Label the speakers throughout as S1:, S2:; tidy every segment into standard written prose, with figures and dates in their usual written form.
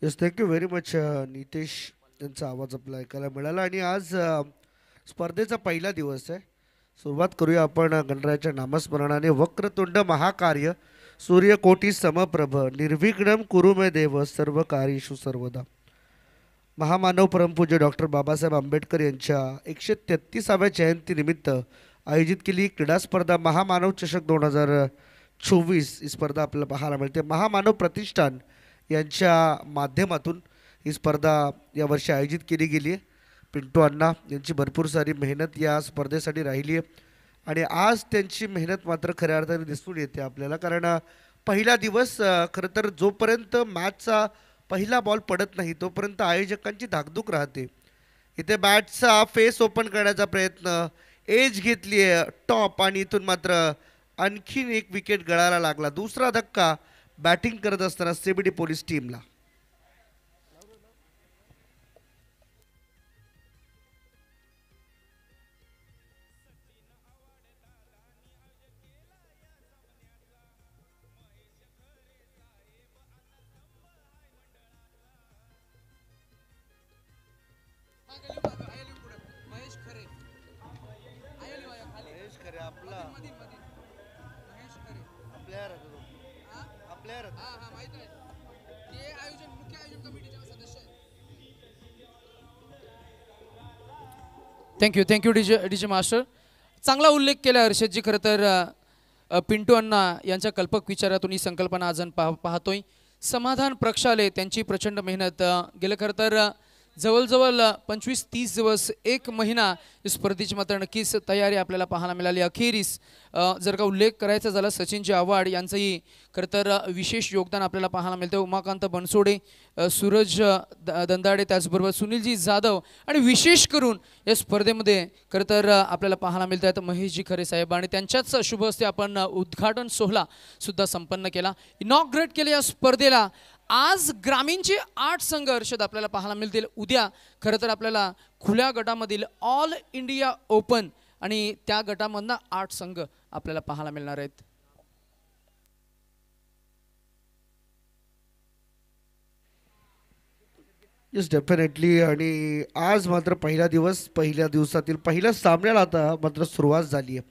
S1: Yes, thank you very much Nitesh यांचा आवाज आपला ऐकायला मिळाला. आणि आज स्पर्धेचा पहिला दिवस आहे. सुरुवात करूया आपण गणरायाच्या नामस्मरणाने. वक्रतुंड महाकार्य सूर्यकोटी समप्रभ निर्विघ्नं कुरु मे देव सर्व कार्येषु सर्वदा. महामानव परमपूज्य डॉक्टर बाबासाहेब आंबेडकर यांच्या 133व्या जयंतीनिमित्त आयोजित केली क्रीडा स्पर्धा महामानव चषक 2024 ही स्पर्धा आपल्याला पाहायला मिळते. महामानव प्रतिष्ठान यांच्या माध्यमातून ही स्पर्धा यावर्षी आयोजित केली गेली आहे. पिंटू अण्णा यांची भरपूर सारी मेहनत या स्पर्धेसाठी राहिली आहे आणि आज त्यांची मेहनत मात्र खऱ्या अर्थाने दिसून येते आपल्याला. कारण पहिला दिवस खरं तर जोपर्यंत मॅचचा पहिला बॉल पडत नाही तोपर्यंत आयोजकांची धाकधूक राहते. इथे बॅटचा फेस ओपन करण्याचा प्रयत्न, एज घेतली आहे टॉप आणि इथून मात्र आणखीन एक विकेट गळायला लागला. दुसरा धक्का बॅटिंग करत असताना सीबीडी पोलीस टीमला.
S2: Thank you DJ master. चांगला उल्लेख केला हर्षदजी. खरं तर पिंटू अण्णा यांच्या कल्पक विचारातून ही संकल्पना आज पाहतोय. समाधान प्रक्षाले त्यांची प्रचंड मेहनत गेलं खरं तर जवळजवळ 25-30 दिवस, एक महिना स्पर्धेची मात्र नक्कीच तयारी आपल्याला पाहायला मिळाली. अखेरीस जर का उल्लेख करायचा झाला सचिनजी आव्हाड यांचंही खरं तर विशेष योगदान आपल्याला पाहायला मिळतं. उमाकांत बनसोडे, सूरज दंदाडे, त्याचबरोबर सुनीलजी जाधव आणि विशेष करून या स्पर्धेमध्ये खरं तर आपल्याला पाहायला मिळत आहेत महेशजी खरे साहेब आणि त्यांच्याच शुभ हस्ते आपण उद्घाटन सोहळा सुद्धा संपन्न केला, इनॉग्रेट केले या स्पर्धेला. आज ग्रामीणचे 8 संघ हर्षद आपल्याला पाहायला मिळतील. उद्या खरं तर आपल्याला खुल्या गटामधील ऑल इंडिया ओपन आणि त्या गटामधनं 8 संघ आपल्याला पाहायला मिळणार आहेत.
S1: Yes, definitely. आणि आज मात्र पहिला दिवस, पहिल्या दिवसातील पहिल्या सामन्याला आता मात्र सुरुवात झाली आहे.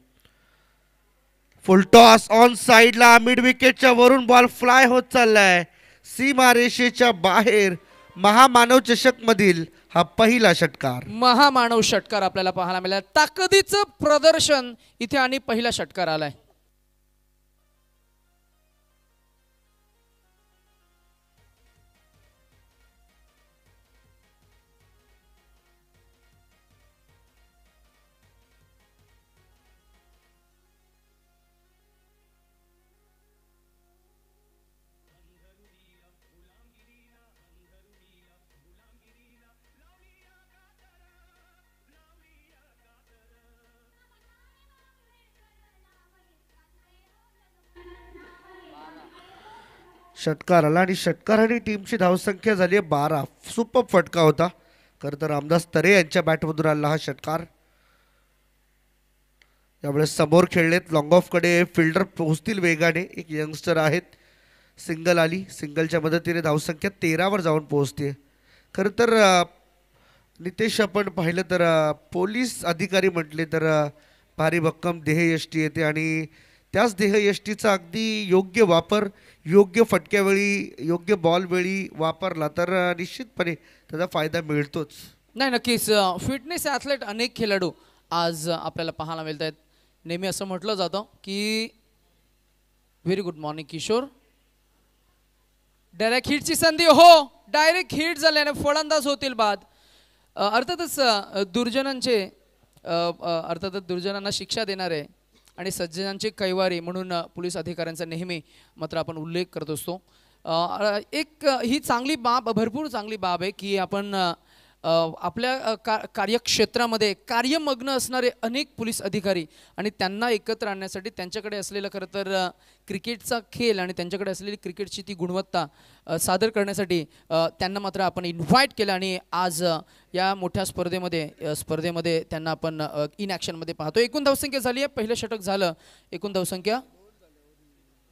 S1: फुल टॉस ऑन साईडला, मिड विकेटच्या वरून बॉल फ्लाय होत चाललाय सीमारेषेच्या बाहेर. महामानव चषक मधील हा पहिला षटकार.
S2: महामानव षटकार आपल्याला पाहायला मिळाला. ताकदीचं प्रदर्शन इथे आणि पहिला षटकार आलाय.
S1: षटकार आला आणि षटकाराने टीमची धावसंख्या झाली आहे 12. सुपर फटका होता खरं तर. रामदास तरे यांच्या बॅटमधून आला हा षटकार. यावेळेस समोर खेळलेत लॉंग ऑफकडे फिल्डर पोहोचतील वेगाने. एक यंगस्टर आहेत, सिंगल आली, सिंगलच्या मदतीने धावसंख्या 13वर जाऊन पोहोचते. खरं तर नितेश आपण पाहिलं तर पोलीस अधिकारी म्हटले तर भारी भक्कम देहयष्टी येते आणि त्याच देहयष्टीचा अगदी योग्य वापर, योग्य फटक्यावेळी, योग्य बॉल वेळी वापरला तर निश्चितपणे त्याचा फायदा मिळतोच.
S2: नाही, नक्कीच. फिटनेस ॲथलेट अनेक खेळाडू आज आपल्याला पाहायला मिळत आहेत. नेहमी असं म्हटलं जातं की very good morning Kishore, direct हिटची संधी. हो, डायरेक्ट हिट झाल्याने फलंदाज होतील बाद. अर्थातच दुर्जनांना शिक्षा देणारे आणि सज्जनांचे कैवारी म्हणून पोलीस अधिकाऱ्यांचा नेहमी मात्र आपण उल्लेख करत असतो. ही चांगली बाब, भरपूर चांगली बाब आहे की आपण आपल्या कार्यक्षेत्रामध्ये कार्यमग्न असणारे अनेक पोलीस अधिकारी आणि त्यांना एकत्र आणण्यासाठी त्यांच्याकडे असलेलं खरं तर क्रिकेटचा खेळ आणि त्यांच्याकडे असलेली क्रिकेटची ती गुणवत्ता सादर करण्यासाठी त्यांना मात्र आपण इन्व्हाइट केलं आणि आज या मोठ्या स्पर्धेमध्ये त्यांना आपण इन ॲक्शनमध्ये पाहतो. एकूण धावसंख्या झाली आहे, पहिलं षटक झालं, एकूण धावसंख्या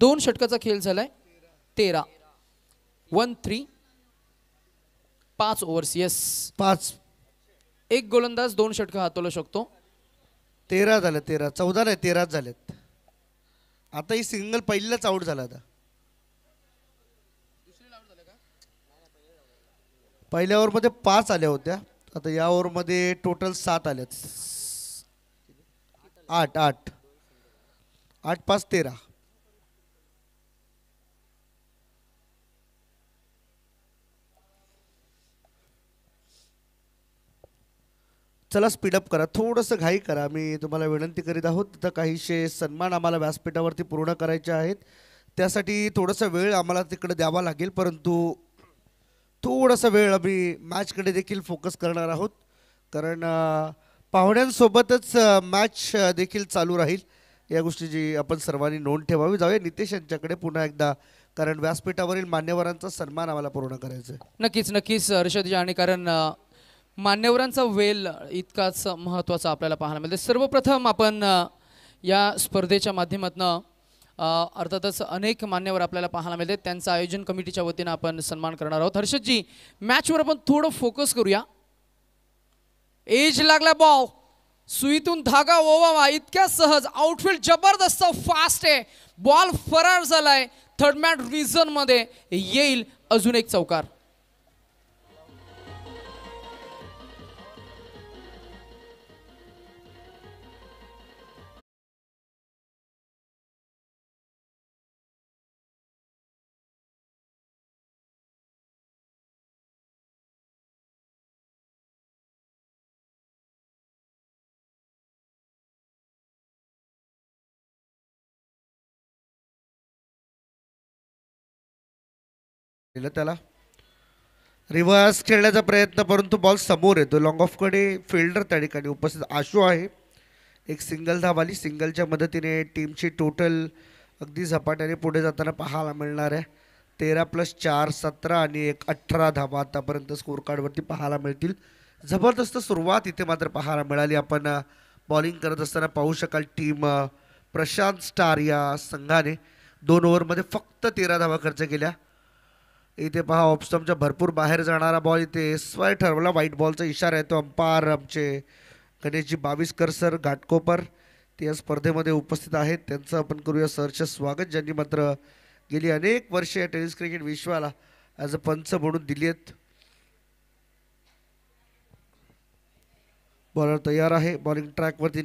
S2: 2 षटकाचा खेळ झाला आहे, 13. 1-3. 5 ओव्हर्स. येस,
S1: 5.
S2: एक गोलंदाज 2 षटकं हातवू शकतो.
S1: 13 झाले, 13, 14 नाही 13 झालेत. आता ही सिंगल पहिल्याच आउट झाला. आता पहिल्या ओव्हरमध्ये 5 आल्या होत्या, आता या ओव्हरमध्ये टोटल 7 आल्यात. 8 8 8 5 13. चला स्पीडअप करा, थोडंसं घाई करा. मी तुम्हाला विनंती करीत आहोत. तिथं काहीशे सन्मान आम्हाला व्यासपीठावरती पूर्ण करायचे आहेत, त्यासाठी थोडासा वेळ आम्हाला तिकडे द्यावा लागेल. परंतु थोडासा वेळ आम्ही मॅचकडे देखील फोकस करणार आहोत, कारण पाहुण्यांसोबतच मॅच देखील चालू राहील. या गोष्टीची आपण सर्वांनी नोंद ठेवावी. जाऊया नितेश यांच्याकडे पुन्हा एकदा, कारण व्यासपीठावरील मान्यवरांचा सन्मान आम्हाला पूर्ण करायचा आहे.
S2: नक्कीच नक्कीच हर्षद, आणि कारण मान्यवरांचा वेल इतकाच महत्त्वाचा आपल्याला पाहायला मिळते. सर्वप्रथम आपण या स्पर्धेच्या माध्यमातून अर्थातच अनेक मान्यवर आपल्याला पाहायला मिळते, त्यांचं आयोजन कमिटीच्या वतीनं आपण सन्मान करणार आहोत. हर्षदजी, मॅचवर आपण थोडं फोकस करूया. एज लागला, बॉल सुईतून धागा ओवावा इतक्या सहज. आउटफील्ड जबरदस्त फास्ट आहे, बॉल फरार झालाय. थर्ड मॅन रिझन मध्ये येईल अजून एक चौकार.
S1: त्याला रिव्हर्स खेळण्याचा प्रयत्न, परंतु बॉल समोर येतो. लॉंग ऑफकडे फिल्डर त्या ठिकाणी उपस्थित आशू आहे. एक सिंगल धाव सिंगलच्या मदतीने टीमची टोटल अगदी झपाट्याने पुढे जाताना पाहायला मिळणार आहे. 13+4 17 आणि 18 धावा आतापर्यंत स्कोर कार्डवरती पाहायला मिळतील. जबरदस्त सुरुवात इथे मात्र पाहायला मिळाली. आपण बॉलिंग करत असताना पाहू शकाल टीम प्रशांत स्टार या संघाने 2 ओव्हरमध्ये फक्त 13 धावा खर्च केल्या. इथे पहा ऑफस्टमच्या भरपूर बाहेर जाणारा बॉल, इथे स्वय ठरवला. व्हाईट बॉलचा इशारा आहे. तो अंपायर आमचे गणेशजी बाविस्कर सर घाटकोपर ते या स्पर्धेमध्ये उपस्थित आहेत. त्यांचं आपण करूया सहर्ष स्वागत, ज्यांनी मात्र गेली अनेक वर्षे या टेनिस क्रिकेट विश्वाला ॲज अ पंच म्हणून दिली आहेत. बॉलर तयार आहे. बॉलिंग ट्रॅकवरती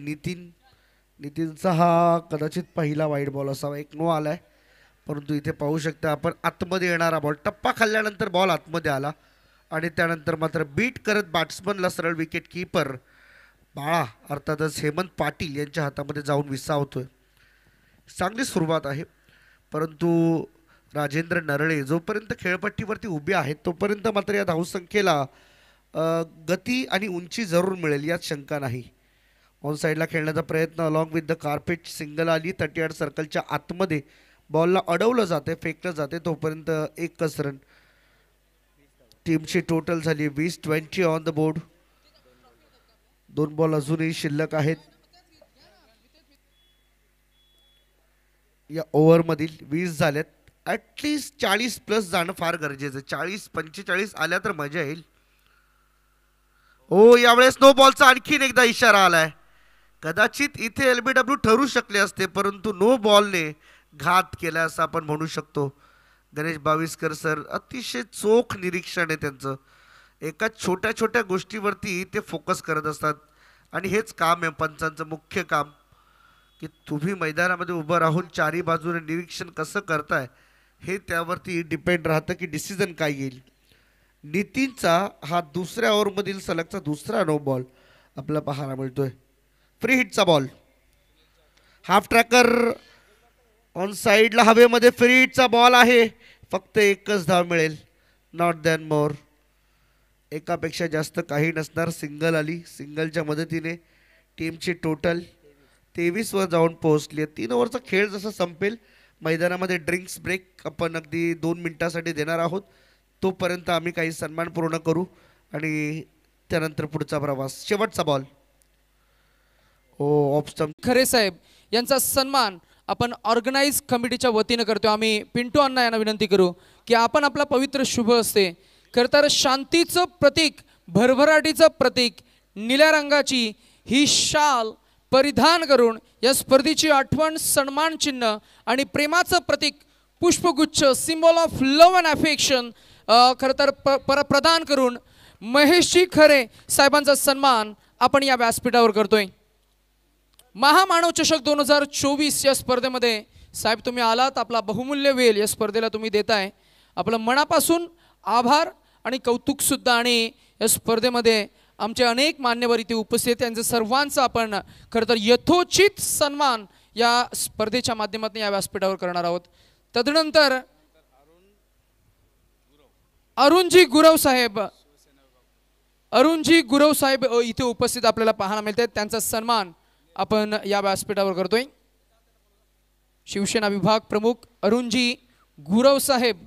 S1: नितीनचा हा कदाचित पहिला वाईट बॉल असावा. एक नो आलाय, परंतु इथे पाहू शकता आपण आतमध्ये येणारा बॉल, टप्पा खाल्ल्यानंतर बॉल आतमध्ये आला आणि त्यानंतर मात्र बीट करत बॅट्समनला सरळ विकेट कीपर बाळा अर्थातच हेमंत पाटील यांच्या हातामध्ये जाऊन विसावतोय. चांगली सुरुवात आहे, परंतु राजेंद्र नरळे जोपर्यंत खेळपट्टीवरती उभे आहेत तोपर्यंत मात्र या धावसंख्येला गती आणि उंची जरूर मिळेल यात शंका नाही. ऑन साईडला खेळण्याचा प्रयत्न along with the carpet. Single आली 38 सर्कलच्या आतमध्ये. बॉलला अडवलं जाते, फेकलं जाते, तोपर्यंत एकच रन. टीमची टोटल झाली 20 ऑन द बोर्ड. 2 बॉल अजूनही शिल्लक आहेत. या ओव्हरमधील 20 झाल्यात. ॲटलिस्ट 40+ जाणं फार गरजेचं. 40-45 आल्या तर मजा येईल. हो, यावेळेस नो बॉलचा आणखीन एकदा इशारा आलाय. कदाचित इथे LBW ठरू शकले असते, परंतु नो बॉलने घात केला असं आपण म्हणू शकतो. गणेश बाविस्कर सर अतिशय चोख निरीक्षण आहे त्यांचं. एका छोट्या छोट्या गोष्टीवरती ते फोकस करत असतात आणि हेच काम आहे पंचांचं मुख्य काम, की तुम्ही मैदानामध्ये उभं राहून चारी बाजूने निरीक्षण कसं करताय हे त्यावरती डिपेंड राहतं की डिसिजन काय येईल. नितीनचा हा दुसऱ्या ओव्हरमधील सलगचा दुसरा नो बॉल आपल्याला पाहायला मिळतोय. फ्री हिटचा बॉल. हाफ ट्रॅकर ऑन साईडला हवेमध्ये फ्री हिटचा बॉल आहे. फक्त एकच धाव मिळेल, नॉट दॅन मोर. एकापेक्षा जास्त काही नसणार. सिंगल आली. सिंगलच्या मदतीने टीमची टोटल 23 वर जाऊन पोहोचली. 3 ओव्हरचा खेळ जसा संपेल मैदानामध्ये ड्रिंक्स ब्रेक आपण अगदी 2 मिनिटासाठी देणार आहोत. तोपर्यंत आम्ही काही सन्मान पूर्ण करू आणि त्यानंतर पुढचा प्रवास. शेवटचा बॉल. हो, ऑफस्टम
S2: खरे साहेब यांचा सन्मान आपण ऑर्गनाइज कमिटीच्या वतीनं करतो. आम्ही पिंटू अण्णा यांना विनंती करू की आपण आपला पवित्र शुभ असते खरं तर शांतीचं प्रतीक, भरभराटीचं प्रतीक निळ्या रंगाची ही शाल परिधान करून या स्पर्धेची आठवण, सन्मान चिन्ह आणि प्रेमाचं प्रतीक पुष्पगुच्छ, symbol of love and affection खरं तर प्रदान करून महेशजी खरे साहेबांचा सन्मान आपण या व्यासपीठावर करतोय. महामानव चषक 2024 या स्पर्धेमध्ये साहेब तुम्ही आलात, आपला बहुमूल्य वेळ या स्पर्धेला तुम्ही देताय. आपलं मनापासून आभार आणि कौतुक सुद्धा. आणि या स्पर्धेमध्ये आमचे अनेक मान्यवर इथे उपस्थित आहेत, त्यांचं सर्वांचा आपण खरं तर यथोचित सन्मान या स्पर्धेच्या माध्यमातून या व्यासपीठावर करणार आहोत. तदनंतर अरुणजी गुरव साहेब इथे उपस्थित आपल्याला पाहायला मिळते. त्यांचा सन्मान आपण या व्यासपीठावर करतोय. शिवसेना विभाग प्रमुख अरुणजी गुरव साहेब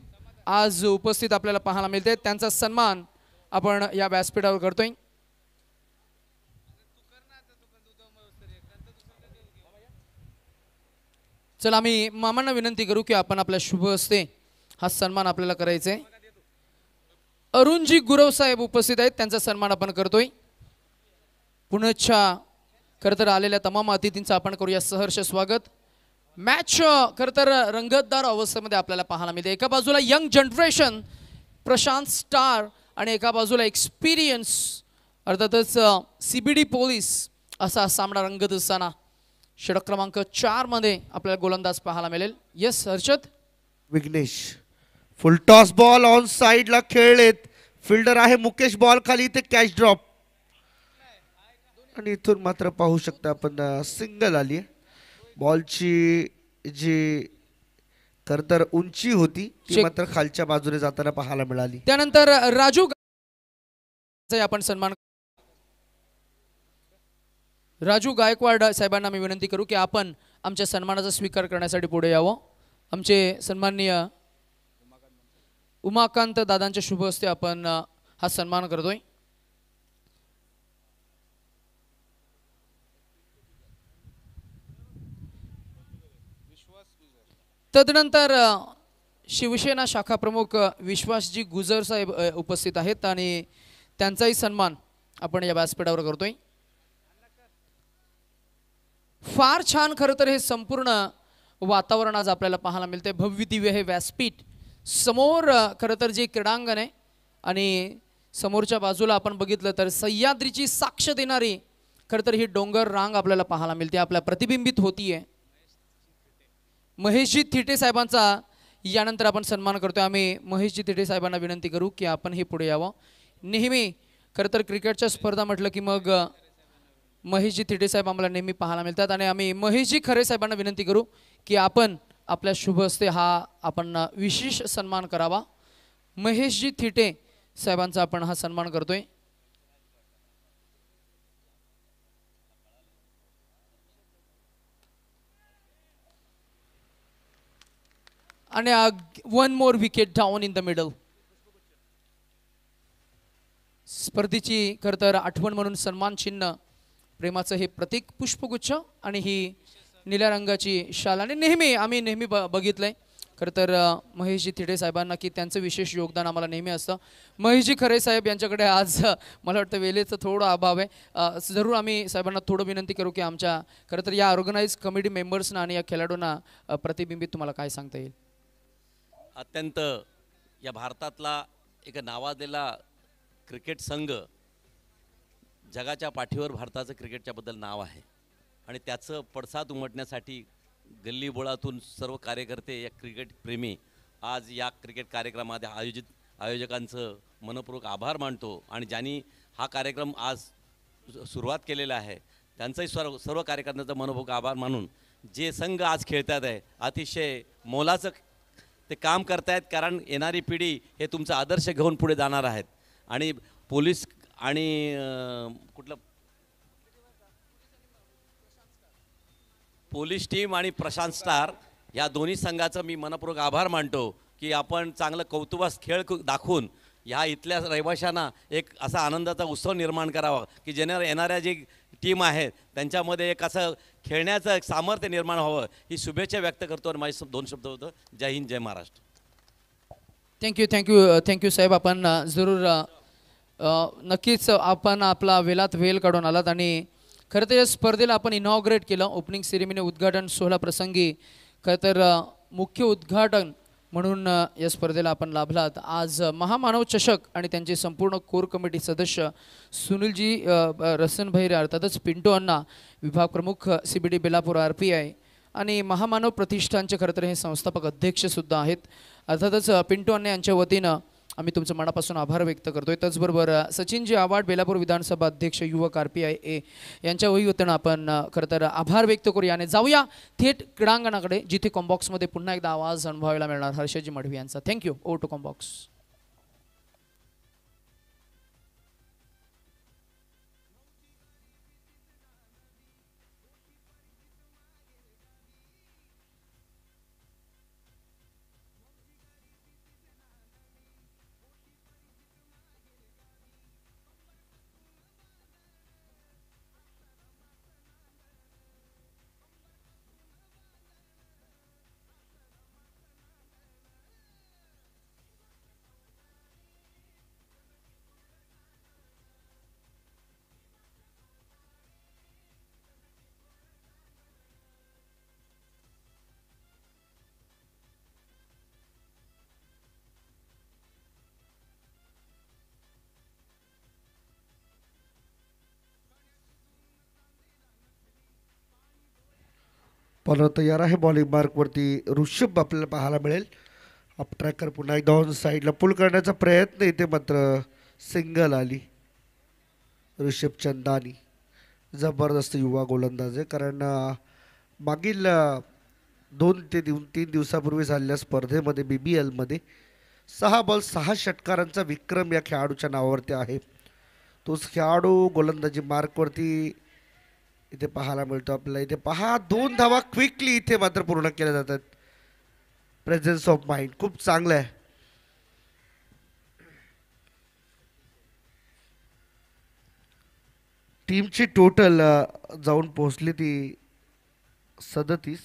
S2: आज उपस्थित आपल्याला पाहायला मिळते. त्यांचा सन्मान आपण या व्यासपीठावर करतोय. चला आम्ही मामांना विनंती करू की आपण आपल्या शुभ हस्ते हा सन्मान आपल्याला करायचा आहे. अरुणजी गुरव साहेब उपस्थित आहेत, त्यांचा सन्मान आपण करतोय. पुण्याच्या खरं तर आलेल्या तमाम अतिथींचं आपण करूया सहर्ष स्वागत. मॅच खरं तर रंगतदार अवस्थेमध्ये आपल्याला पाहायला मिळते. एका बाजूला यंग जनरेशन प्रशांत स्टार आणि एका बाजूला एक्सपिरियन्स अर्थातच CBD पोलीस असा सामना रंगत असताना षटक क्रमांक 4 मध्ये आपल्याला गोलंदाज पाहायला मिळेल. Yes Harshad.
S1: Vighnesh full toss ball on साइडला खेळलेत. फिल्डर आहे मुकेश, बॉल खाली ते कॅच ड्रॉप आणि इथून मात्र पाहू शकता आपण सिंगल आली आहे. बॉलची जी खरं तर उंची होती ती मात्र खालच्या बाजूने जाताना पाहायला मिळाली.
S2: त्यानंतर राजू आपण सन्मान राजू गायकवाड साहेबांना मी विनंती करू की आपण आमच्या सन्मानाचा स्वीकार करण्यासाठी पुढे यावं. आमचे सन्माननीय उमाकांत दादांच्या शुभ हस्ते आपण हा सन्मान करतोय. तदनंतर शिवसेना शाखा प्रमुख विश्वासजी गुजर साहेब उपस्थित आहेत आणि त्यांचाही सन्मान आपण या व्यासपीठावर करतोय. फार छान खरं तर हे संपूर्ण वातावरण आज आपल्याला पाहायला मिळते. भव्य दिव्य हे व्यासपीठ, समोर खरं तर जे क्रीडांगण आहे आणि समोरच्या बाजूला आपण बघितलं तर सह्याद्रीची साक्ष देणारी खरं तर ही डोंगर रांग आपल्याला पाहायला मिळते, आपल्या प्रतिबिंबित होतीये. महेशजी थिटे साहेबांचा यानंतर आपण सन्मान करतोय. आम्ही महेशजी थिटे साहेबांना विनंती करू की आपण हे पुढे यावं. नेहमी खरं तर क्रिकेटच्या स्पर्धा म्हटलं की मग महेशजी थिटे साहेब आम्हाला नेहमी पाहायला मिळतात आणि आम्ही महेशजी खरे साहेबांना विनंती करू की आपण आपल्या शुभ हस्ते हा आपण विशेष सन्मान करावा. महेशजी थिटे साहेबांचा आपण हा सन्मान करतोय. आणि one more wicket down in the middle. स्पर्धेची खरं तर आठवण म्हणून सन्मान चिन्ह, प्रेमाचं हे प्रतीक पुष्पगुच्छ आणि ही निळ्या रंगाची शाल. आणि आम्ही नेहमी बघितलंय खरं तर महेशजी थिटे साहेबांना की त्यांचं विशेष योगदान आम्हाला नेहमी असतं. महेशजी खरे साहेब यांच्याकडे आज मला वाटतं वेळेचं थोडं अभाव आहे. जरूर आम्ही साहेबांना थोडं विनंती करू की आमच्या खरं तर या ऑर्गनाइज कमिटी मेंबर्सना आणि या खेळाडूंना प्रतिबिंबित तुम्हाला काय सांगता येईल.
S3: अत्यंत या भारतातला एक नावाजलेला क्रिकेट संघ, जगाच्या पाठीवर भारताचं क्रिकेटच्याबद्दल नाव आहे आणि त्याचं पडसाद उमटण्यासाठी गल्लीबोळातून सर्व कार्यकर्ते, या क्रिकेट प्रेमी आज या क्रिकेट कार्यक्रमामध्ये आयोजकांचं मनपूर्वक आभार मानतो. आणि ज्यांनी हा कार्यक्रम आज सुरुवात केलेला आहे त्यांचाही सर्व कार्यकर्त्यांचा मनपूर्वक आभार मानून जे संघ आज खेळतात आहे अतिशय मोलाचं ते काम करतायत. कारण येणारी पिढी हे तुमचा आदर्श घेऊन पुढे जाणार आहेत. आणि पोलीस आणि पोलीस टीम आणि प्रशांत स्टार या दोन्ही संघाचं मी मनपूर्वक आभार मानतो की आपण चांगलं कौतुकास खेळ दाखवून ह्या इथल्या रहिवाशांना एक असा आनंदाचा उत्सव निर्माण करावा की येणाऱ्या जी टीम आहेत त्यांच्यामध्ये एक असं खेळण्याचं एक सामर्थ्य निर्माण व्हावं, ही शुभेच्छा व्यक्त करतो. आणि माझे 2 शब्द होतं. जय हिंद, जय महाराष्ट्र.
S2: थँक्यू साहेब. आपण जरूर नक्कीच आपण आपला वेळात वेळ काढून आलात आणि खरं तर या स्पर्धेला आपण इनॉग्रेट केलं. ओपनिंग सेरेमनी उद्घाटन सोहळा प्रसंगी खरं तर मुख्य उद्घाटन म्हणून या स्पर्धेला आपण लाभलात. आज महामानव चषक आणि त्यांचे संपूर्ण कोर कमिटी सदस्य सुनीलजी रसनभैरे अर्थातच पिंटू अण्णा विभाग प्रमुख CBD बेलापूर RPI आणि महामानव प्रतिष्ठानचे खरं तर हे संस्थापक अध्यक्षसुद्धा आहेत. अर्थातच पिंटू अण्णा यांच्या वतीनं आम्ही तुमचं मनापासून आभार व्यक्त करतोय. त्याचबरोबर सचिनजी आव्हाड बेलापूर विधानसभा अध्यक्ष युवक RPI यांच्या वतीनं आपण खरं तर आभार व्यक्त करूया आणि जाऊया थेट क्रीडांगणाकडे जिथे कॉम्बॉक्समध्ये पुन्हा एकदा आवाज अनुभवायला मिळणार हर्षजी मढवी यांचा. Thank you. Over to combox.
S1: Bowler तयार आहे. बॉलिंग मार्कवरती ऋषभ आपल्याला पाहायला मिळेल. अप ट्रॅकर पुन्हा एकदा ऑन साईडला पुल करण्याचा प्रयत्न, इथे मात्र सिंगल आली. ऋषभ चंदानी जबरदस्त युवा गोलंदाज आहे, कारण मागील 2 ते 3 दिवसापूर्वी झालेल्या स्पर्धेमध्ये BBL मध्ये 6 बॉल 6 षटकारांचा विक्रम या खेळाडूच्या नावावरती आहे. तोच खेळाडू गोलंदाजी मार्कवरती इथे पाहायला मिळतो आपल्याला. इथे पहा 2 धावा क्विकली इथे मात्र पूर्ण केल्या जातात. प्रेझेन्स ऑफ माइंड खूप चांगलं आहे. टीमची टोटल जाऊन पोहोचली ती 37.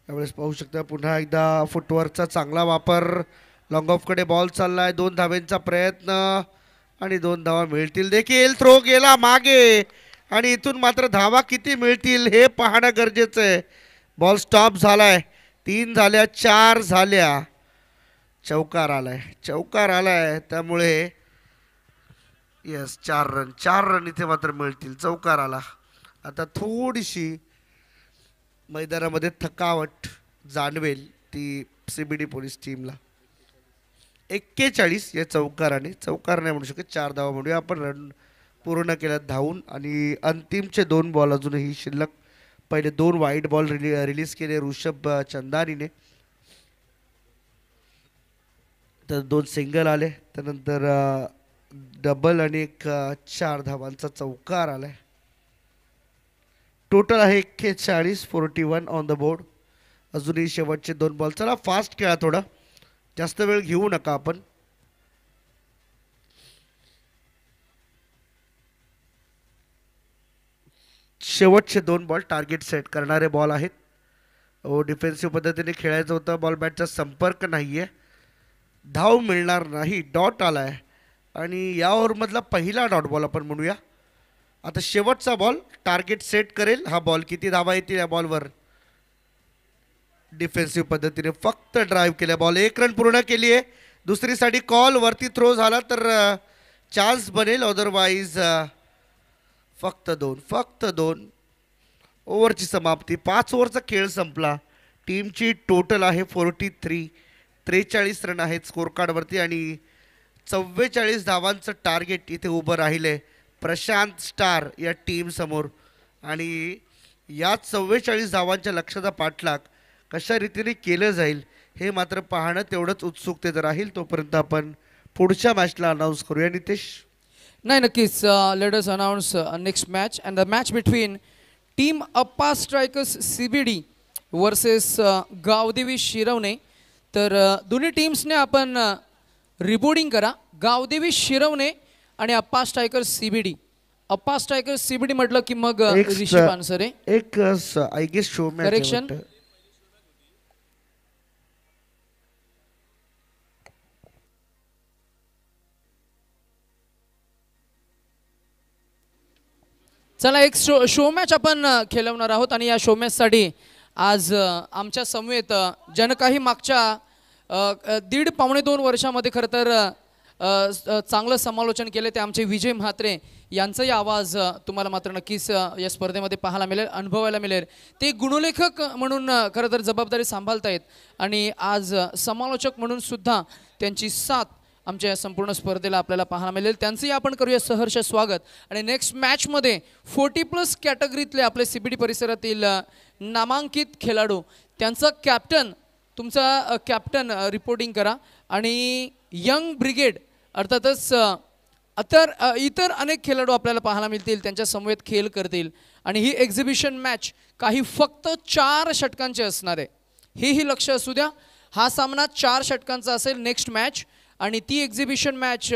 S1: त्यावेळेस पाहू शकता पुन्हा एकदा फुटवर्कचा चांगला वापर. लॉंग ऑफकडे बॉल चाललाय. 2 धाव्यांचा प्रयत्न आणि 2 धावा मिळतील देखील. थ्रो गेला मागे आणि इथून मात्र धावा किती मिळतील हे पाहणं गरजेचं आहे. बॉल स्टॉप झालाय. 3 झाल्या, 4 झाल्या. चौकार आलाय त्यामुळे येस 4 रन इथे मात्र मिळतील. चौकार आला. आता थोडीशी मैदानामध्ये थकावट जाणवेल ती CBD पोलीस टीमला. 41 या चौकार नाही म्हणू शकत, 4 धावा म्हणूया आपण. रन पूर्ण केल्यात धावून आणि अंतिमचे 2 बॉल अजूनही शिल्लक. पहिले 2 वाईड बॉल रिलीज केले ऋषभ चंदानीने, तर 2 सिंगल आले. त्यानंतर डबल आणि एक 4 धावांचा चौकार आलाय. टोटल आहे 41, 41 ऑन द बोर्ड. अजूनही शेवटचे 2 बॉल. चला फास्ट खेळा, थोडा जास्त वेळ घेऊ नका आपण. शेवटचे 2 बॉल टार्गेट सेट करणारे बॉल आहेत. डिफेन्सिव्ह पद्धतीने खेळायचं होतं. बॉल बॅटचा संपर्क नाहीये, धाव मिळणार नाही. डॉट आलाय आणि या ओव्हरमधला पहिला डॉट बॉल आपण म्हणूया. आता शेवटचा बॉल टार्गेट सेट करेल हा बॉल. किती धावा येतील या बॉलवर? डिफेन्सिव्ह पद्धतीने फक्त ड्राईव्ह केल्या. बॉल 1 रन पूर्ण केली आहे. दुसरीसाठी कॉल वरती थ्रो झाला तर चान्स बनेल, अदरवाईज फक्त 2 ओव्हरची समाप्ती. 5 ओव्हरचा खेळ संपला. टीमची टोटल आहे 43. 43 रन आहेत स्कोर कार्डवरती आणि 44 धावांचं टार्गेट इथे उभं राहिले प्रशांत स्टार या टीम समोर. आणि या 44 धावांच्या लक्ष्याचा पाठलाग कशा रीतीने केलं जाईल हे मात्र पाहणं तेवढंच उत्सुकतेत राहील. तोपर्यंत आपण पुढच्या मॅचला अनाऊन्स करूया. नितेश?
S2: नाही, नक्कीच. Let us announce next match and the match between team Appa strikers CBD versus Gavdevi Shirwane. तर दोन्ही टीम्सने आपण रिबोर्डिंग करा. गावदेवी शिरवणे आणि Appa strikers CBD. Appa strikers CBD म्हटलं की मग ऋषभ आन्सर आहे.
S1: एक I guess show match
S2: correction. चला एक शो मॅच आपण खेळवणार आहोत आणि या शो मॅचसाठी आज आमच्या समवेत ज्यानं काही मागच्या 1.5 पावणे 2 वर्षामध्ये खरं तर चांगलं समालोचन केले ते आमचे विजय म्हात्रे यांचाही आवाज तुम्हाला मात्र नक्कीच या स्पर्धेमध्ये पाहायला मिळेल, अनुभवायला मिळेल. ते गुणलेखक म्हणून खरं तर जबाबदारी सांभाळतायत आणि आज समालोचक म्हणून सुद्धा त्यांची साथ आमच्या या संपूर्ण स्पर्धेला आपल्याला पाहायला मिळेल. त्यांचंही आपण करूया सहर्ष स्वागत. आणि नेक्स्ट मॅचमध्ये 40+ कॅटेगरीतले आपले CBD परिसरातील नामांकित खेळाडू त्यांचा कॅप्टन तुमचा कॅप्टन रिपोर्टिंग करा आणि यंग ब्रिगेड अर्थातच इतर अनेक खेळाडू आपल्याला पाहायला मिळतील, त्यांच्या समवेत खेळ करतील. आणि ही एक्झिबिशन मॅच काही फक्त 4 षटकांची असणार आहे, हेही लक्ष असू द्या. हा सामना 4 षटकांचा असेल नेक्स्ट मॅच. आणि ती एक्झिबिशन मॅच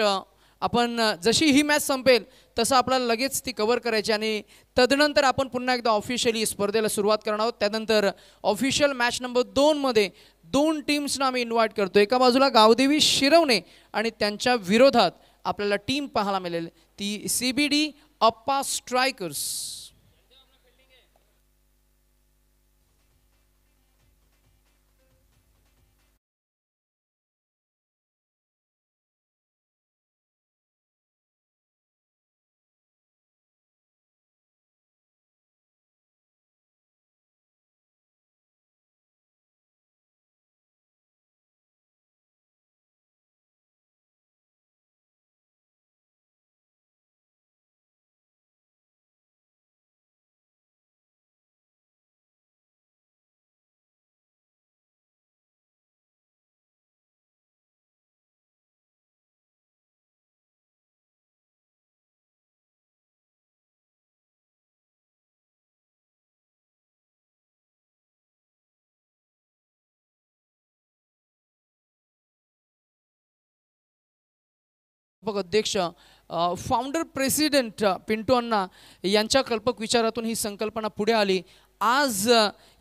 S2: आपण जशी ही मॅच संपेल तसं आपल्याला लगेच ती कव्हर करायची आणि तदनंतर आपण पुन्हा एकदा ऑफिशियली स्पर्धेला सुरुवात करणार आहोत. त्यानंतर ऑफिशियल मॅच नंबर 2 मध्ये 2 टीम्सना आम्ही इन्व्हाइट करतो. एका बाजूला गावदेवी शिरवणे आणि त्यांच्या विरोधात आपल्याला टीम पाहायला मिळेल ती CBD अप्पा स्ट्रायकर्स. अध्यक्ष फाउंडर प्रेसिडेंट पिंटू अण्णा यांच्या कल्पक विचारातून ही संकल्पना पुढे आली. आज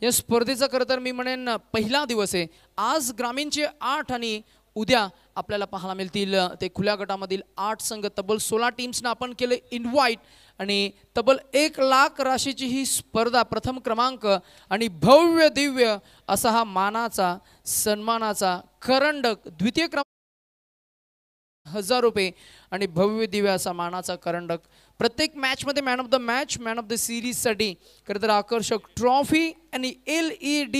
S2: या स्पर्धेचा खरं तर मी म्हणेन पहिला दिवस आहे. आज ग्रामीणचे 8 आणि उद्या आपल्याला पाहायला मिळतील ते खुल्या गटामधील 8 संघ. तब्बल 16 टीम्सना आपण केले इन्व्हाइट आणि तब्बल 1 लाख राशीची ही स्पर्धा प्रथम क्रमांक आणि भव्य दिव्य असा हा मानाचा सन्मानाचा करंडक द्वितीय क्रमांक 1000 रुपये आणि भव्य दिव्य असा मानाचा करंडक. प्रत्येक मॅचमध्ये man of the match man of the सिरीजसाठी खरं तर आकर्षक ट्रॉफी आणि LED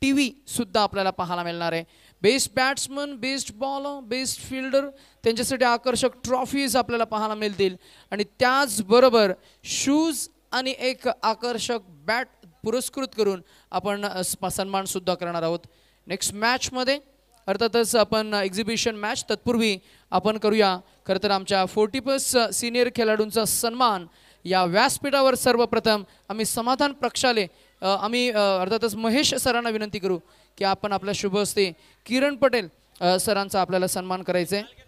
S2: TV सुद्धा आपल्याला पाहायला मिळणार आहे. Best batsman, best bowler, best fielder त्यांच्यासाठी आकर्षक ट्रॉफीज आपल्याला पाहायला मिळतील आणि त्याचबरोबर शूज आणि एक आकर्षक बॅट पुरस्कृत करून आपण सन्मान सुद्धा करणार आहोत. नेक्स्ट मॅचमध्ये अर्थातच आपण एक्झिबिशन मॅच तत्पूर्वी आपण करूया खरं तर आमच्या 40+ सिनियर खेळाडूंचा सन्मान. या व्यासपीठावर सर्वप्रथम आम्ही समाधान प्रक्षाले आम्ही अर्थातच महेश सरांना विनंती करू की आपण आपल्या शुभ हस्ते किरण पटेल सरांचा आपल्याला सन्मान करायचा आहे.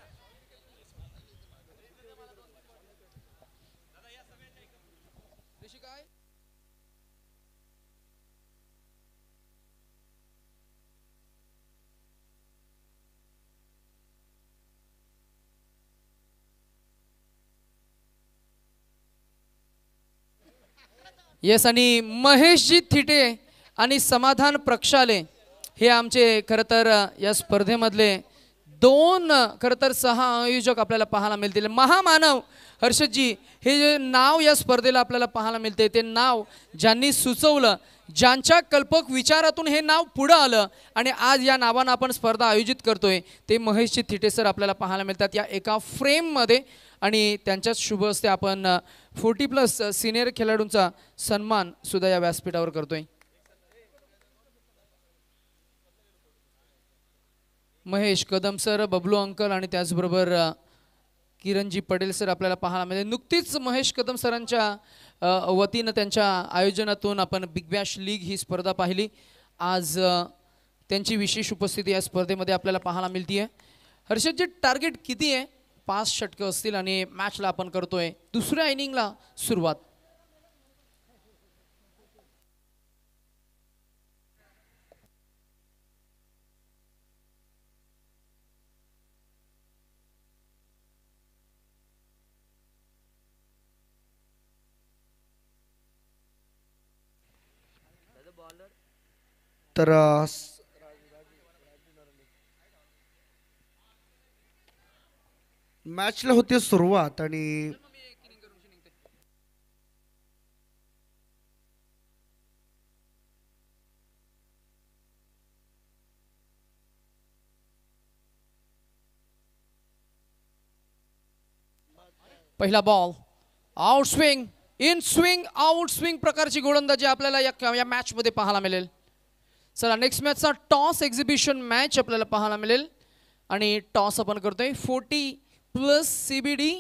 S2: येस आणि महेशजी थिटे आणि समाधान प्रक्षाले हे आमचे खरं तर या स्पर्धेमधले 2 खरं तर 6 आयोजक आपल्याला पाहायला मिळतील. महामानव हर्षदजी हे जे नाव या स्पर्धेला आपल्याला पाहायला मिळते ते नाव ज्यांनी सुचवलं, ज्यांच्या कल्पक विचारातून हे नाव पुढं आलं आणि आज या नावानं आपण स्पर्धा आयोजित करतोय ते महेशजी थिटे सर आपल्याला पाहायला मिळतात या एका फ्रेममध्ये. आणि त्यांच्याच शुभ हस्ते आपण 40+ सिनियर खेळाडूंचा सन्मान सुद्धा या व्यासपीठावर करतोय. महेश कदम सर, बबलू अंकल आणि त्याचबरोबर किरणजी पटेल सर आपल्याला पाहायला मिळेल. नुकतीच महेश कदम सरांच्या वतीनं त्यांच्या आयोजनातून आपण बिग बॅश लीग ही स्पर्धा पाहिली. आज त्यांची विशेष उपस्थिती या स्पर्धेमध्ये आपल्याला पाहायला मिळते. हर्षदजी टार्गेट किती आहे? 5 षटकं असतील आणि मॅचला आपण करतोय दुसऱ्या इनिंगला सुरुवात.
S1: तर मॅचला होती सुरुवात आणि
S2: पहिला ball out swing in swing out swing प्रकारची गोलंदाजी आपल्याला या मॅच मध्ये पाहायला मिळेल. चला नेक्स्ट मॅचचा टॉस एक्झिबिशन मॅच आपल्याला पाहायला मिळेल आणि टॉस आपण करतोय 40+ CBD.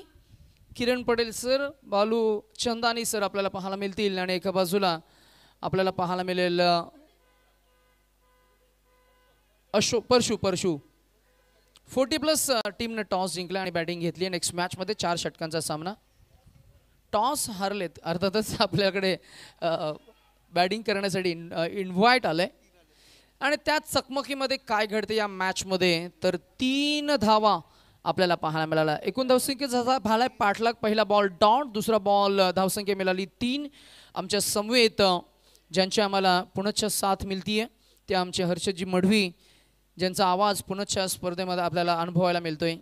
S2: किरण पटेल सर, बालू चंदानी सर आपल्याला पाहायला मिळतील आणि एका बाजूला आपल्याला पाहायला मिळेल परशू 40+ टीमने टॉस जिंकला आणि बॅटिंग घेतली. नेक्स्ट मॅचमध्ये 4 षटकांचा सामना. टॉस हारलेत अर्थातच आपल्याकडे बॅटिंग करण्यासाठी इन्व्हाइट आलंय आणि त्या चकमकीमध्ये काय घडते या मॅचमध्ये तर 3 धावा आपल्याला पाहायला मिळाला. एकूण धावसंख्येचा झालाय पाठलाग. पहिला बॉल डॉट, दुसरा बॉल धावसंख्या मिळाली 3. आमच्या समवेत ज्यांची आम्हाला पुनश्च साथ मिळतीये ते आमचे हर्षदजी मढवी, ज्यांचा आवाज पुनश्च स्पर्धेमध्ये आपल्याला अनुभवायला मिळतोय.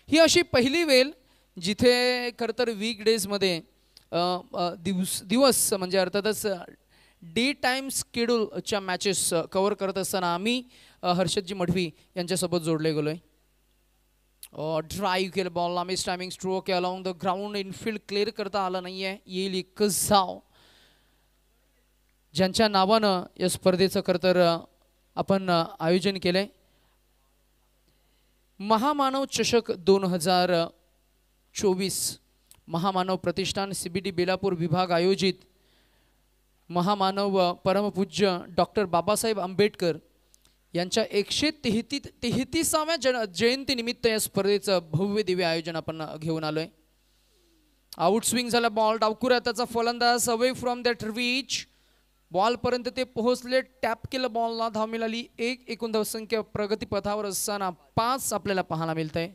S2: ही अशी पहिली वेळ जिथे खरं तर वीकडेजमध्ये दिवस म्हणजे अर्थातच डे टाईम स्केड्यूलच्या मॅचेस कव्हर करत असताना आम्ही हर्षदजी मढवी यांच्यासोबत जोडले गेलोय. ड्राईव्ह केलं बॉलला, miss timing stroke along the ground. Infield clear करता आलं नाहीये. येईल एकच धाव. ज्यांच्या नावानं या स्पर्धेचं खरं तर आपण आयोजन केलंय महामानव चषक 2024 महामानव प्रतिष्ठान CBD बेलापूर विभाग आयोजित महामानव परमपूज्य डॉक्टर बाबासाहेब आंबेडकर यांच्या 133व्या जयंतीनिमित्त या स्पर्धेचं भव्य दिव्य आयोजन आपण घेऊन आलोय. आउट स्विंग झाला बॉल, डावकुरा त्याचा फलंदाज अवे फ्रॉम दॅट रीच. बॉलपर्यंत ते पोहोचले, टॅप केलं बॉलला, धाव मिळाली 1. एकूण धावसंख्या प्रगतीपथावर असताना 5 आपल्याला पाहायला मिळत आहे.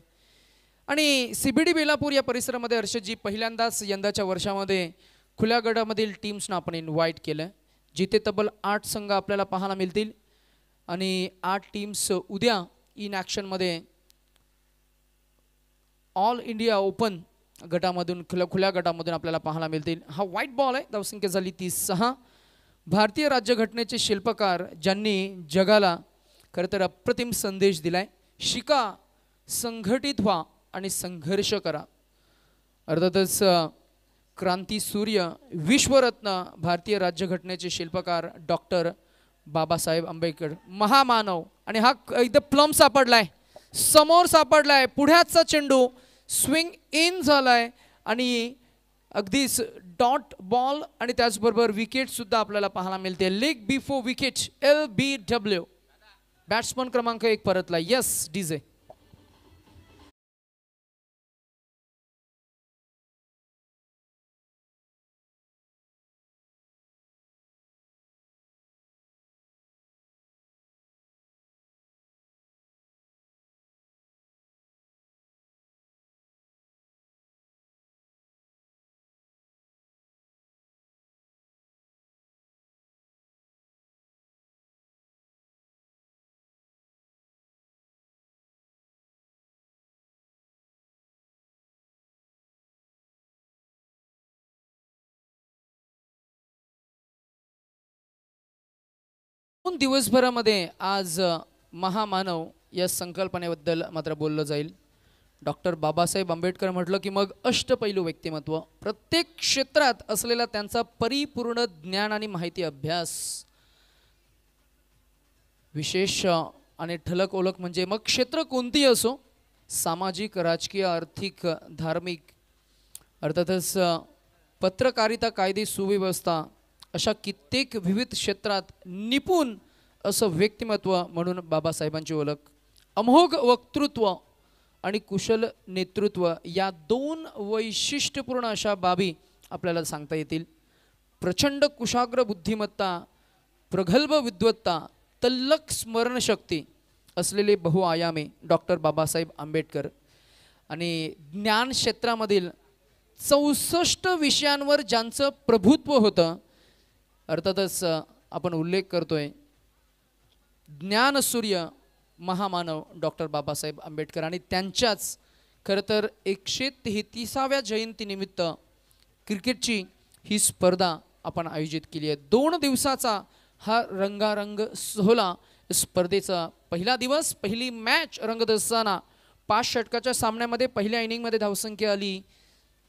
S2: आणि CBD बेलापूर या परिसरामध्ये हर्षदजी पहिल्यांदाच यंदाच्या वर्षामध्ये खुल्या गटामधील टीम्सना आपण इन्व्हाइट केलं, जिथे तब्बल 8 संघ आपल्याला पाहायला मिळतील आणि 8 टीम्स उद्या इन ॲक्शनमध्ये ऑल इंडिया ओपन गटामधून खुल्या गटामधून आपल्याला पाहायला मिळतील. हा वाईट बॉल आहे. धावसंख्या झाली 36. भारतीय राज्यघटनेचे शिल्पकार ज्यांनी जगाला खरं तर अप्रतिम संदेश दिलाय, शिका, संघटित व्हा आणि संघर्ष करा. अर्थातच क्रांती सूर्य, विश्वरत्न भारतीय राज्यघटनेचे शिल्पकार डॉक्टर बाबासाहेब आंबेडकर, महामानव. आणि हा एकदम प्लम सापडलाय, समोर सापडलाय, पुढ्याचा चेंडू स्विंग इन झालाय आणि अगदीच डॉट बॉल आणि त्याचबरोबर विकेट सुद्धा आपल्याला पाहायला मिळते. Leg before wicket LBW. Batsman क्रमांक 1 परतला. Yes DJ. दिवसभरामध्ये आज महामानव या संकल्पनेबद्दल मात्र बोललं जाईल. डॉक्टर बाबासाहेब आंबेडकर म्हटलं की मग अष्टपैलू व्यक्तिमत्व, प्रत्येक क्षेत्रात असलेला त्यांचा परिपूर्ण ज्ञान आणि माहिती अभ्यास, विशेष आणि ठळक ओळख म्हणजे मग क्षेत्र कोणतीही असो, सामाजिक, राजकीय, आर्थिक, धार्मिक, अर्थातच पत्रकारिता, कायदे सुव्यवस्था अशा कित्येक विविध क्षेत्रात निपुण असं व्यक्तिमत्व म्हणून बाबासाहेबांची ओळख. अमोघ वक्तृत्व आणि कुशल नेतृत्व या 2 वैशिष्ट्यपूर्ण अशा बाबी आपल्याला सांगता येतील. प्रचंड कुशाग्र बुद्धिमत्ता, प्रगल्भ विद्वत्ता, तल्लख स्मरणशक्ती असलेले बहुआयामी डॉक्टर बाबासाहेब आंबेडकर आणि ज्ञान क्षेत्रामधील 64 विषयांवर ज्यांचं प्रभुत्व होतं. अर्थातच आपण उल्लेख करतोय ज्ञानसूर्य महामानव डॉक्टर बाबासाहेब आंबेडकर आणि त्यांच्याच खरं तर 133व्या जयंतीनिमित्त क्रिकेटची ही स्पर्धा आपण आयोजित केली आहे. 2 दिवसाचा हा रंगारंग सोहळा. स्पर्धेचा पहिला दिवस, पहिली मॅच रंगत असताना 5 षटकाच्या सामन्यामध्ये पहिल्या इनिंगमध्ये धावसंख्या आली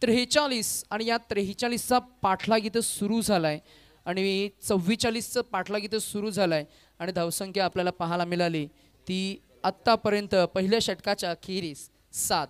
S2: 43 आणि या 43चा पाठलाग इथं सुरू झालाय आणि 44चं पाठलाग इथं सुरू झालाय आणि धावसंख्या आपल्याला पाहायला मिळाली ती आत्तापर्यंत पहिल्या षटकाच्या अखेरीस 7.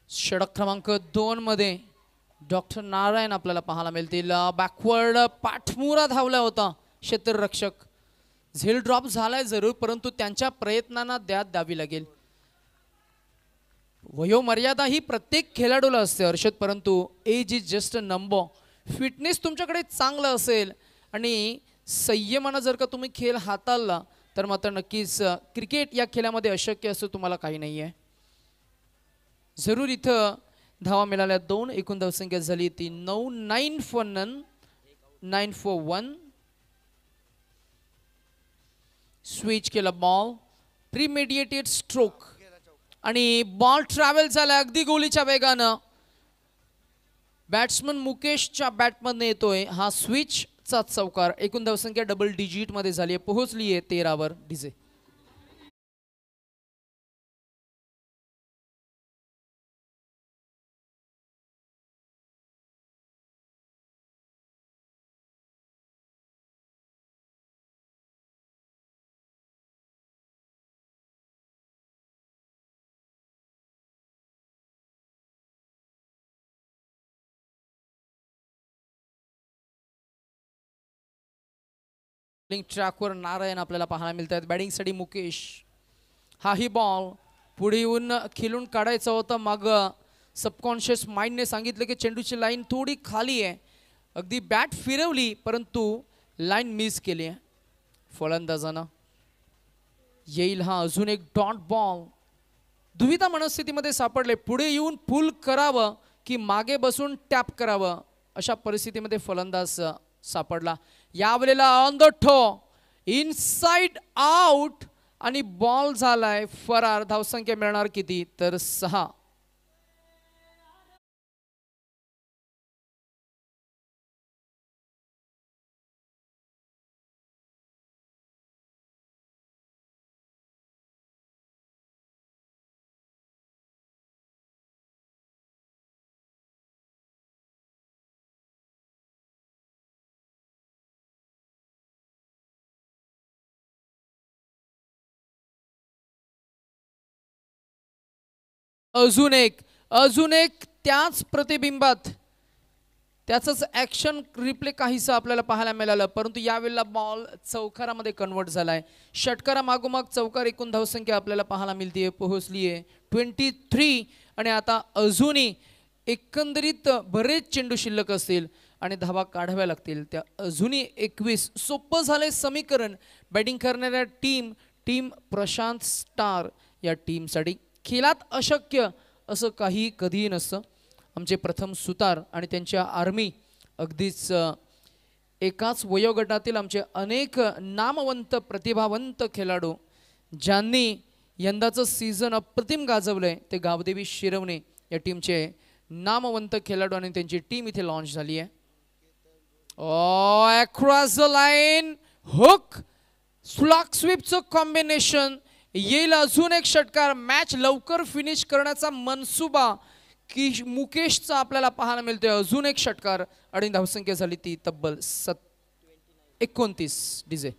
S2: षटक क्रमांक 2 मध्ये डॉक्टर नारायण आपल्याला पाहायला मिळतील. बॅकवर्ड पाठमुरा धावला होता क्षेत्ररक्षक. झेल ड्रॉप झालाय जरूर, परंतु त्यांच्या प्रयत्नांना द्यावी लागेल. वयोमर्यादा ही प्रत्येक खेळाडूला असते हर्षद, परंतु age is just a number. Fitness तुमच्याकडे चांगलं असेल आणि संयमानं जर का तुम्ही खेळ हाताळला तर मात्र नक्कीच क्रिकेट या खेळामध्ये अशक्य असं तुम्हाला काही नाही आहे. जरूर इथं धावा मिळाल्या 2. एकूण धावसंख्या झाली ती 9. 9 for none, 9 for 1. स्विच केला बॉल, प्रीमेडिएटेड स्ट्रोक आणि बॉल ट्रॅव्हल झाला अगदी गोलीच्या वेगानं. बॅट्समन मुकेशच्या बॅटमधनं येतोय हा स्विचचा चौकार. एकूण धावसंख्या डबल डिजिट मध्ये झाली आहे, पोहोचली आहे 13 डीजे. ट्रॅकवर नारायण आपल्याला पाहायला मिळतात. बॅटिंगसाठी मुकेश. हाही बॉल पुढे येऊन खेळून काढायचा होता. मग सबकॉन्शियस माइंडने सांगितलं की चेंडूची लाईन थोडी खाली आहे. अगदी बॅट फिरवली परंतु लाईन मिस केली आहे फलंदाजानं. येईल हा अजून एक डॉट बॉल. दुविधा मनस्थितीमध्ये सापडले. पुढे येऊन पुल करावं की मागे बसून टॅप करावं अशा परिस्थितीमध्ये फलंदाज सापडला. यावेळेला ऑन द ठो, इनसाइड आउट आणि बॉल झालाय फरार. धावसंख्या मिळणार किती तर 6. अजून एक त्याच प्रतिबिंबात त्याचंच ॲक्शन रिप्ले काहीसं आपल्याला पाहायला मिळालं, परंतु यावेळेला बॉल चौकारामध्ये कन्वर्ट झालाय. षटकारा मागोमाग चौकार. एकूण धावसंख्या आपल्याला पाहायला मिळते, पोहोचली आहे 23. आणि आता अजूनही एकंदरीत बरेच चेंडू शिल्लक असतील आणि धावा काढाव्या लागतील. त्या अजूनही 21. सोपं झालंय समीकरण बॅटिंग करणाऱ्या टीम प्रशांत स्टार या टीमसाठी. खेळात अशक्य असं काही कधीही नसतं. आमचे प्रथम सुतार आणि त्यांच्या आर्मी अगदीच एकाच वयोगटातील आमचे अनेक नामवंत प्रतिभावंत खेळाडू ज्यांनी यंदाचं सीझन अप्रतिम गाजवलंय ते गावदेवी शिरवणे या टीमचे नामवंत खेळाडू आणि त्यांची टीम इथे लॉन्च झाली आहे. Across the line hook slog स्वीपचं कॉम्बिनेशन. येईल अजून एक षटकार. मॅच लवकर फिनिश करण्याचा मनसुबा की मुकेशचा आपल्याला पाहायला मिळतोय. अजून एक षटकार आणि धावसंख्या झाली ती तब्बल 29 डीजे.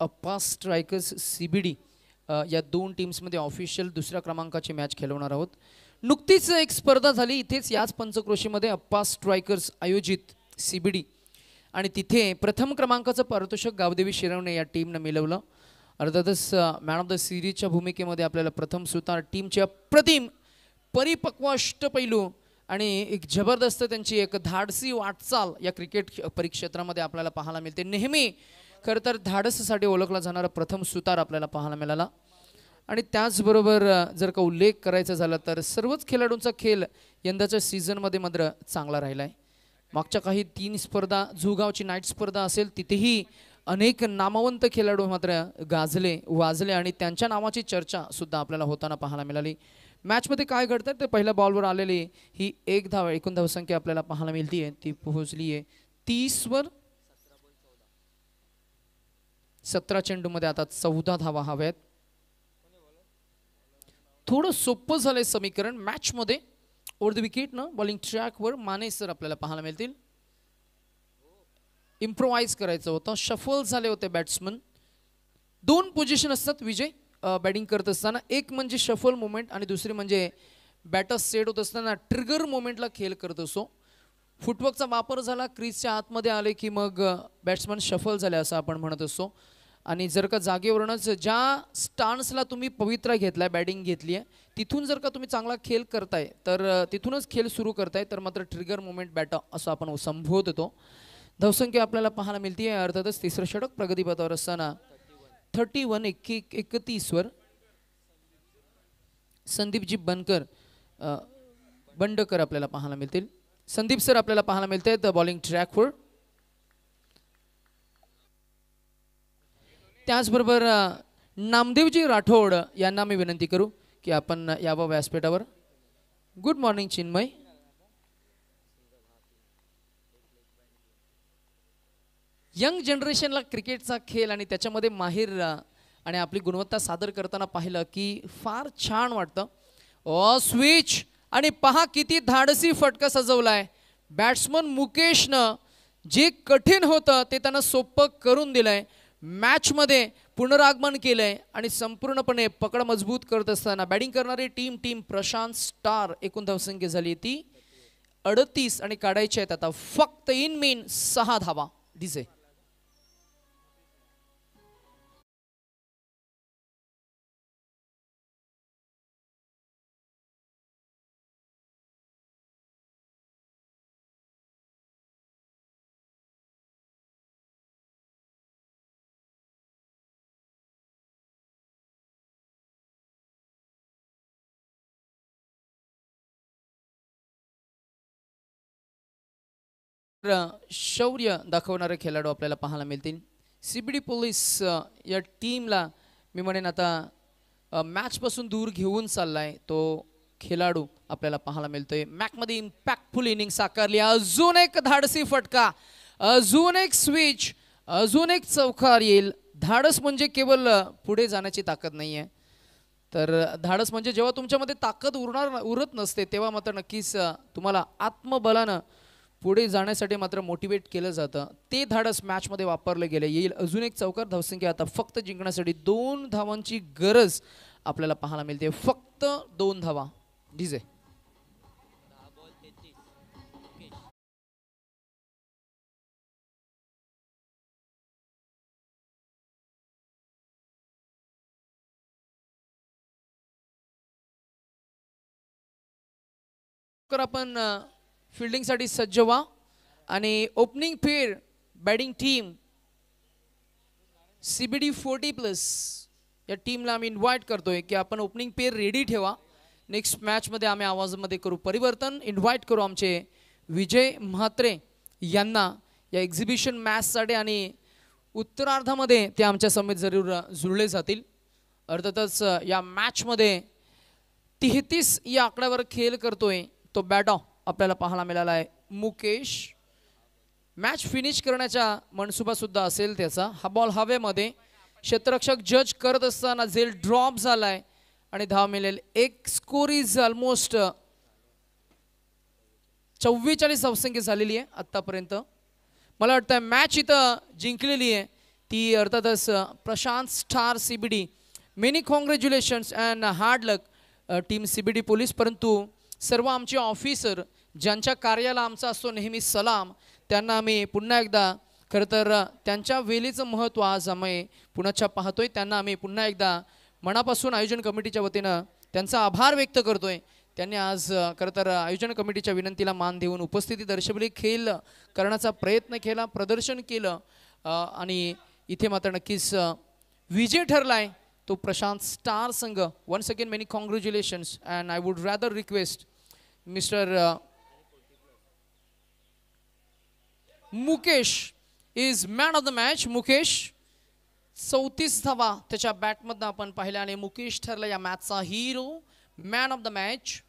S2: अप्पा स्ट्रायकर्स CBD या दोन टीम्समध्ये ऑफिशियल दुसऱ्या क्रमांकाची मॅच खेळवणार आहोत. नुकतीच एक स्पर्धा झाली इथेच याच पंचक्रोशीमध्ये अप्पा स्ट्रायकर्स आयोजित CBD आणि तिथे प्रथम क्रमांकाचं पारितोषिक गावदेवी शिरवणे या टीमनं मिळवलं. अर्थातच मॅन ऑफ द सिरीजच्या भूमिकेमध्ये आपल्याला प्रथम सुतार टीमच्या अप्रतिम परिपक्व अष्टपैलू आणि एक जबरदस्त त्यांची एक धाडसी वाटचाल या क्रिकेट परिक्षेत्रामध्ये आपल्याला पाहायला मिळते. नेहमी खरं तर धाडससाठी ओळखला जाणारा प्रथम सुतार आपल्याला पाहायला मिळाला. आणि त्याचबरोबर जर का उल्लेख करायचा झाला तर सर्वच खेळाडूंचा खेळ यंदाच्या सीझनमध्ये मात्र चांगला राहिला आहे. मागच्या काही 3 स्पर्धा झुगावची नाईट स्पर्धा असेल तिथेही अनेक नामवंत खेळाडू मात्र गाजले वाजले आणि त्यांच्या नावाची चर्चा सुद्धा आपल्याला होताना पाहायला मिळाली. मॅचमध्ये काय घडतं ते पहिल्या बॉलवर आलेली ही एक धाव एकूण धावसंख्या आपल्याला पाहायला मिळते आहे ती पोहोचली आहे 30वर. 17 चेंडूमध्ये आता 14 धावा हव्यात. थोडं सोपं झालंय समीकरण मॅचमध्ये. ओव्हर द विकेट न बॉलिंग ट्रॅकवर माने सर आपल्याला पाहायला मिळतील. इम्प्रोवाइज करायचं होतं शफल झाले होते बॅट्समन. 2 पोझिशन असतात विजय बॅटिंग करत असताना. एक म्हणजे शफल मोमेंट आणि दुसरी म्हणजे बॅटर सेट होत असताना ट्रिगर मोमेंटला खेळ करत असो. फुटवर्कचा वापर झाला क्रीजच्या आतमध्ये आले की मग बॅट्समन शफल झाले असं आपण म्हणत असतो. आणि जर का जागेवरूनच ज्या स्टान्सला तुम्ही पवित्रा घेतलाय बॅटिंग घेतली आहे तिथून जर का तुम्ही चांगला खेळ करताय तर तिथूनच खेळ सुरू करताय तर मात्र ट्रिगर मोमेंट बॅटर असं आपण संबोधतो. धावसंख्या आपल्याला पाहायला मिळते. अर्थातच तिसरं षटक प्रगतीपथावर असताना 31-31वर संदीपजी बंडकर आपल्याला पाहायला मिळतील. संदीप सर आपल्याला पाहायला मिळते द बॉलिंग ट्रॅकवर. त्याचबरोबर नामदेवजी राठोड यांना मी विनंती करू की आपण यावं व्यासपीठावर. Good morning Chinmay. यंग जनरेशनला क्रिकेटचा खेळ आणि त्याच्यामध्ये माहीर आणि आपली गुणवत्ता सादर करताना पाहिलं की फार छान वाटतं. स्विच आणि पहा किती धाडसी फटका सजवलाय बॅट्समन मुकेशनं. जे कठीण होतं ते त्यानं सोपं करून दिलंय. मॅचमध्ये पुनरागमन केलंय आणि संपूर्णपणे पकड मजबूत करत असताना बॅटिंग करणारी टीम प्रशांत स्टार एकूण धावसंख्या झाली ती 38 आणि काढायची आहेत आता फक्त इन मीन 6 धावा. डीजे शौर्य दाखवणारे खेळाडू आपल्याला पाहायला मिळतील. CBD पोलीस या टीमला मी म्हणेन आता मॅचपासून दूर घेऊन चाललाय तो खेळाडू आपल्याला पाहायला मिळतोय. मॅचमध्ये इम्पॅक्टफुल इनिंग साकारली. अजून एक धाडसी फटका अजून एक स्विच अजून एक चौकार येईल. धाडस म्हणजे केवळ पुढे जाण्याची ताकद नाही आहे तर धाडस म्हणजे जेव्हा तुमच्यामध्ये ताकद उरत नसते तेव्हा मात्र नक्कीच तुम्हाला आत्मबलानं पुढे जाण्यासाठी मात्र मोटिवेट केलं जातं. ते धाडस मॅचमध्ये वापरलं गेलं. येईल अजून एक चौकार. धावसंख्या आता फक्त जिंकण्यासाठी 2 धावांची गरज आपल्याला पाहायला मिळते. फक्त 2 धावा. डीजे आपण फिल्डिंगसाठी सज्ज व्हा आणि opening pair batting team CBD 40+ या टीमला आम्ही इन्व्हाइट करतोय की आपण ओपनिंग पेअर रेडी ठेवा. नेक्स्ट मॅचमध्ये आम्ही आवाजामध्ये करू परिवर्तन. इन्व्हाइट करू आमचे विजय म्हात्रे यांना या एक्झिबिशन मॅचसाठी आणि उत्तरार्धामध्ये ते आमच्या समेत जरूर जुळले जातील. अर्थातच या मॅचमध्ये 33 या आकड्यावर खेळ करतोय तो बॅटर आपल्याला पाहायला मिळाला आहे मुकेश. मॅच फिनिश करण्याचा मनसुबा सुद्धा असेल त्याचा. हा बॉल हवेमध्ये क्षेत्ररक्षक जज करत असताना झेल ड्रॉप झालाय आणि धाव मिळेल. एक स्कोर इज ऑलमोस्ट 44 धावसंख्या झालेली आहे आतापर्यंत. मला वाटतं मॅच इथं जिंकलेली आहे ती अर्थातच Prashant star CBD. Many congratulations and hard luck team CBD police. परंतु सर्व आमचे ऑफिसर ज्यांच्या कार्याला आमचा असतो नेहमी सलाम, त्यांना आम्ही पुन्हा एकदा खरं तर त्यांच्या वेळेचं महत्त्व आज आम्ही पुण्याच्या पाहतोय. त्यांना आम्ही पुन्हा एकदा मनापासून आयोजन कमिटीच्या वतीनं त्यांचा आभार व्यक्त करतोय. त्यांनी आज खरं तर आयोजन कमिटीच्या विनंतीला मान देऊन उपस्थिती दर्शवली, खेळ करण्याचा प्रयत्न केला, प्रदर्शन केलं आणि इथे मात्र नक्कीच विजय ठरलाय तो प्रशांत स्टार संघ. Once again many congratulations and I would rather request mister Mukesh is man of the match. Mukesh 34 धावा त्याच्या बॅटमधनं आपण पाहिल्या आणि मुकेश ठरला या मॅचचा hero, man of the match.